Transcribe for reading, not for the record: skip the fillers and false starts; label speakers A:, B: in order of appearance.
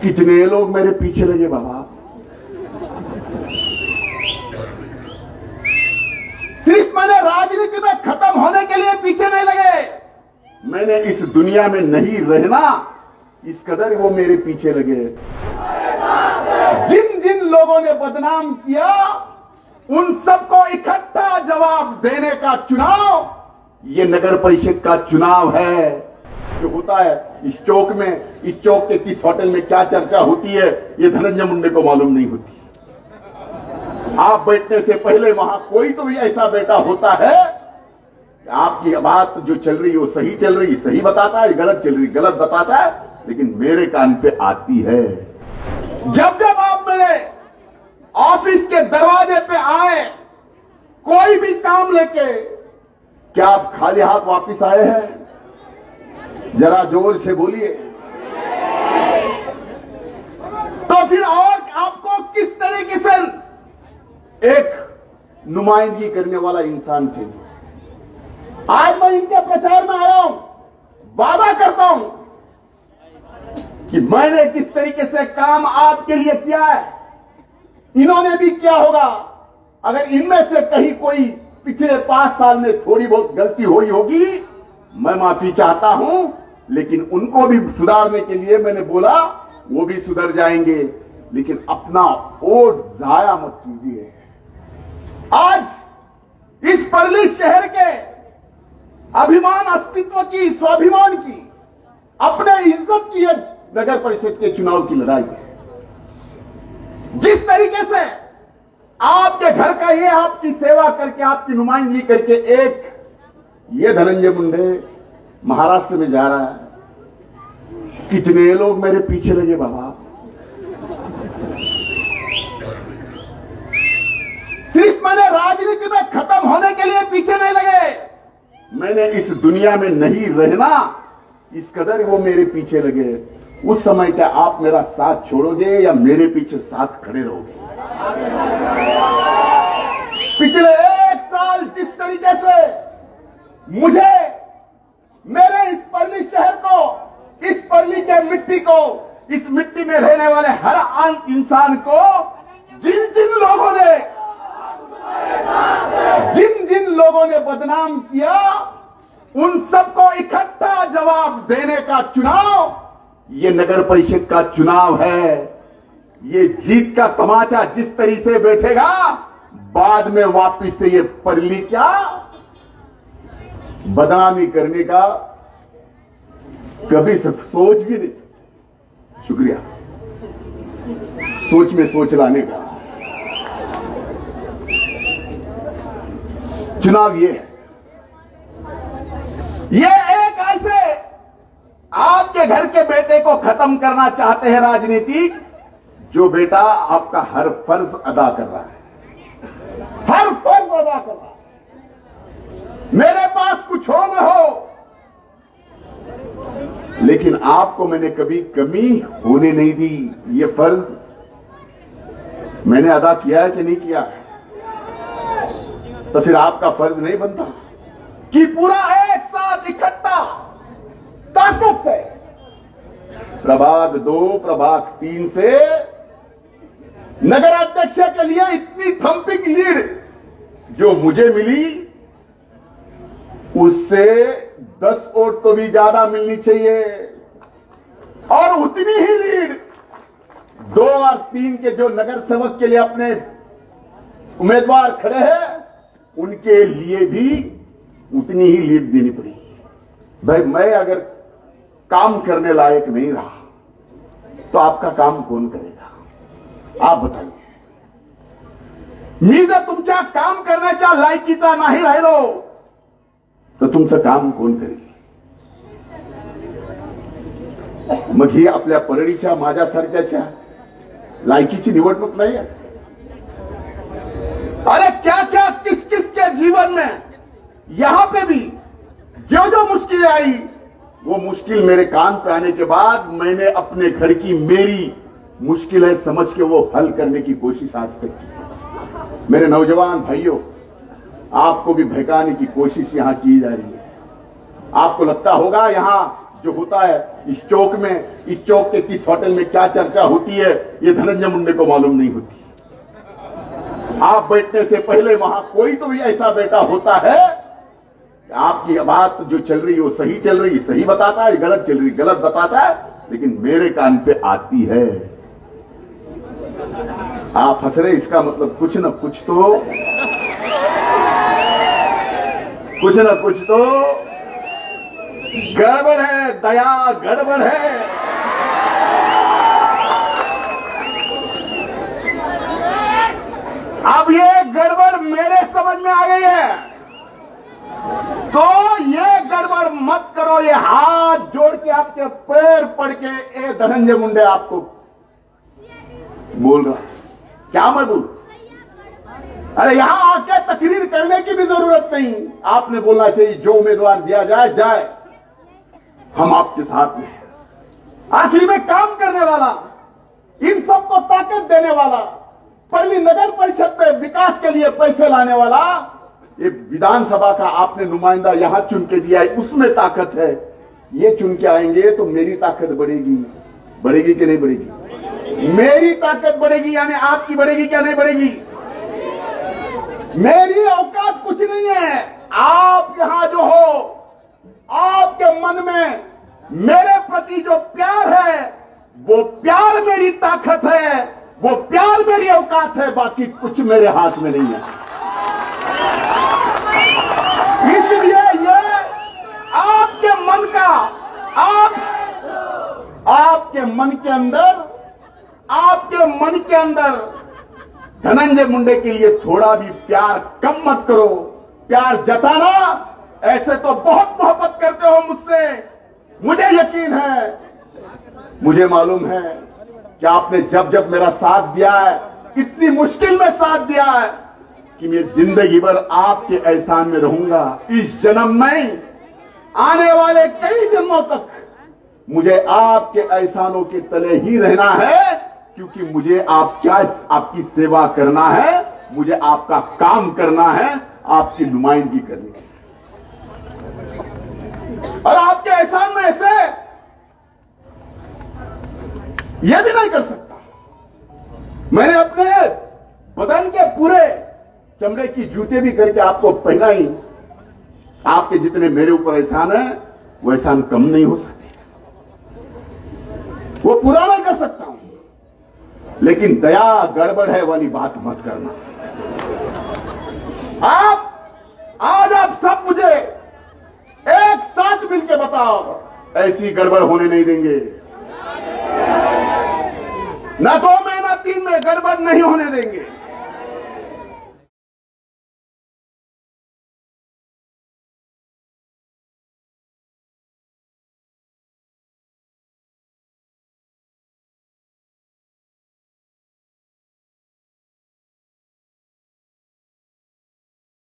A: कितने लोग मेरे पीछे लगे बाबा। सिर्फ मैंने राजनीति में खत्म होने के लिए पीछे नहीं लगे, मैंने इस दुनिया में नहीं रहना इस कदर वो मेरे पीछे लगे। जिन जिन लोगों ने बदनाम किया उन सबको इकट्ठा जवाब देने का चुनाव ये नगर परिषद का चुनाव है। जो होता है इस चौक में, इस चौक के किस होटल में क्या चर्चा होती है ये धनंजय मुंडे को मालूम नहीं होती। आप बैठने से पहले वहां कोई तो भी ऐसा बैठा होता है कि आपकी बात जो चल रही है वो सही चल रही, सही बताता है, गलत चल रही गलत बताता है, लेकिन मेरे कान पे आती है। जब जब आप मेरे ऑफिस के दरवाजे पे आए कोई भी काम लेके, क्या आप खाली हाथ वापस आए हैं? जरा जोर से बोलिए। तो फिर और आपको किस तरीके से एक नुमाइंदगी करने वाला इंसान चाहिए? आज मैं इनके प्रचार में आया हूं, वादा करता हूं कि मैंने किस तरीके से काम आपके लिए किया है इन्होंने भी किया होगा। अगर इनमें से कहीं कोई पिछले 5 साल में थोड़ी बहुत गलती हुई होगी मैं माफी चाहता हूं, लेकिन उनको भी सुधारने के लिए मैंने बोला वो भी सुधर जाएंगे, लेकिन अपना वोट जाया मत कीजिए। आज इस परली शहर के अभिमान अस्तित्व की, स्वाभिमान की, अपने इज्जत की नगर परिषद के चुनाव की लड़ाई है। जिस तरीके से आपके घर का ये आपकी सेवा करके, आपकी नुमाइंदगी करके एक ये धनंजय मुंडे महाराष्ट्र में जा रहा है, कितने लोग मेरे पीछे लगे बाबा। सिर्फ मैंने राजनीति में खत्म होने के लिए पीछे नहीं लगे, मैंने इस दुनिया में नहीं रहना इस कदर वो मेरे पीछे लगे। उस समय क्या आप मेरा साथ छोड़ोगे या मेरे पीछे साथ खड़े रहोगे? पिछले 1 साल जिस तरीके से मुझे, मेरे इस परली शहर को, इस परली के मिट्टी को, इस मिट्टी में रहने वाले हर आम इंसान को जिन जिन लोगों ने बदनाम किया उन सबको इकट्ठा जवाब देने का चुनाव ये नगर परिषद का चुनाव है। ये जीत का तमाचा जिस तरीके से बैठेगा बाद में वापिस से ये परली क्या बदनामी करने का कभी सोच भी नहीं सकते। शुक्रिया, सोच में सोच लाने का चुनाव ये है। ये एक ऐसे आपके घर के बेटे को खत्म करना चाहते हैं राजनीति, जो बेटा आपका हर फर्ज अदा कर रहा है, हर फर्ज अदा कर रहा है। मेरे पास कुछ हो न हो, लेकिन आपको मैंने कभी कमी होने नहीं दी। ये फर्ज मैंने अदा किया है कि नहीं किया है? तो फिर आपका फर्ज नहीं बनता कि पूरा एक साथ इकट्ठा ताकत से प्रभाग 2, प्रभाग 3 से नगर अध्यक्ष के लिए इतनी थंपिंग लीड जो मुझे मिली उससे 10 वोट तो भी ज्यादा मिलनी चाहिए, और उतनी ही लीड 2 और 3 के जो नगर सेवक के लिए अपने उम्मीदवार खड़े हैं उनके लिए भी उतनी ही लीड देनी पड़ी। भाई मैं अगर काम करने लायक नहीं रहा तो आपका काम कौन करेगा? आप बताइए। मी जर तुमच्या काम करण्याच्या लायकीचा नाही राहिलो तर तुमचं काम कोण करेल? मग ही आपल्या परळीच्या माझ्यासारख्याच्या लायकीची निवडणूक नाही आहे। अरे क्या क्या किस किस के जीवन में यहां पे भी जो जो मुश्किलें आई वो मुश्किल मेरे कान पे आने के बाद मैंने अपने घर की मेरी मुश्किल है समझ के वो हल करने की कोशिश आज तक की। मेरे नौजवान भाइयों, आपको भी भड़काने की कोशिश यहां की जा रही है। आपको लगता होगा यहां जो होता है इस चौक में, इस चौक के किस होटल में क्या चर्चा होती है, ये धनंजय मुंडे को मालूम नहीं होती। आप बैठने से पहले वहां कोई तो भी ऐसा बैठा होता है कि आपकी बात जो चल रही है वो सही चल रही, सही बताता है, गलत चल रही गलत बताता है, लेकिन मेरे कान पे आती है। आप हंस रहे, इसका मतलब कुछ न कुछ तो गड़बड़ है, दया गड़बड़ है। अब ये गड़बड़ मेरे समझ में आ गई है, तो ये गड़बड़ मत करो। ये हाथ जोड़ के आपके पैर पड़ के ए धनंजय मुंडे आपको बोल रहा, क्या मैं बोलूं? अरे यहां आके तकरीर करने की भी जरूरत नहीं, आपने बोलना चाहिए जो उम्मीदवार दिया जाए जाए, हम आपके साथ में हैं। आखिर में काम करने वाला, इन सबको ताकत देने वाला, पहली नगर परिषद पे विकास के लिए पैसे लाने वाला, ये विधानसभा का आपने नुमाइंदा यहां चुन के दिया है, उसमें ताकत है। ये चुन के आएंगे तो मेरी ताकत बढ़ेगी, बढ़ेगी कि नहीं बढ़ेगी? मेरी ताकत बढ़ेगी, यानी आपकी बढ़ेगी क्या नहीं बढ़ेगी? मेरी औकात कुछ नहीं है। आप यहां जो हो, आपके मन में मेरे प्रति जो प्यार है, वो प्यार मेरी ताकत है, वो प्यार मेरी औकात है, बाकी कुछ मेरे हाथ में नहीं है। इसलिए ये आपके मन का, आपके मन के अंदर धनंजय मुंडे के लिए थोड़ा भी प्यार कम मत करो। प्यार जताना, ऐसे तो बहुत मोहब्बत करते हो मुझसे, मुझे यकीन है, मुझे मालूम है कि आपने जब जब मेरा साथ दिया है, इतनी मुश्किल में साथ दिया है कि मैं जिंदगी भर आपके एहसान में रहूंगा। इस जन्म में, आने वाले कई जन्मों तक मुझे आपके एहसानों के तले ही रहना है, क्योंकि मुझे आपकी सेवा करना है, मुझे आपका काम करना है, आपकी नुमाइंदगी करनी है। और आपके एहसान में ऐसे यह भी नहीं कर सकता। मैंने अपने बदन के पूरे चमड़े की जूते भी करके आपको पहनाई। आपके जितने मेरे ऊपर एहसान है, वो एहसान कम नहीं हो सकते, वो पूरा नहीं कर सकता हूं। लेकिन दया गड़बड़ है वाली बात मत करना। आज आप सब मुझे एक साथ मिलकर बताओ, ऐसी गड़बड़ होने नहीं देंगे। न 2 में न 3 में गड़बड़ नहीं होने देंगे।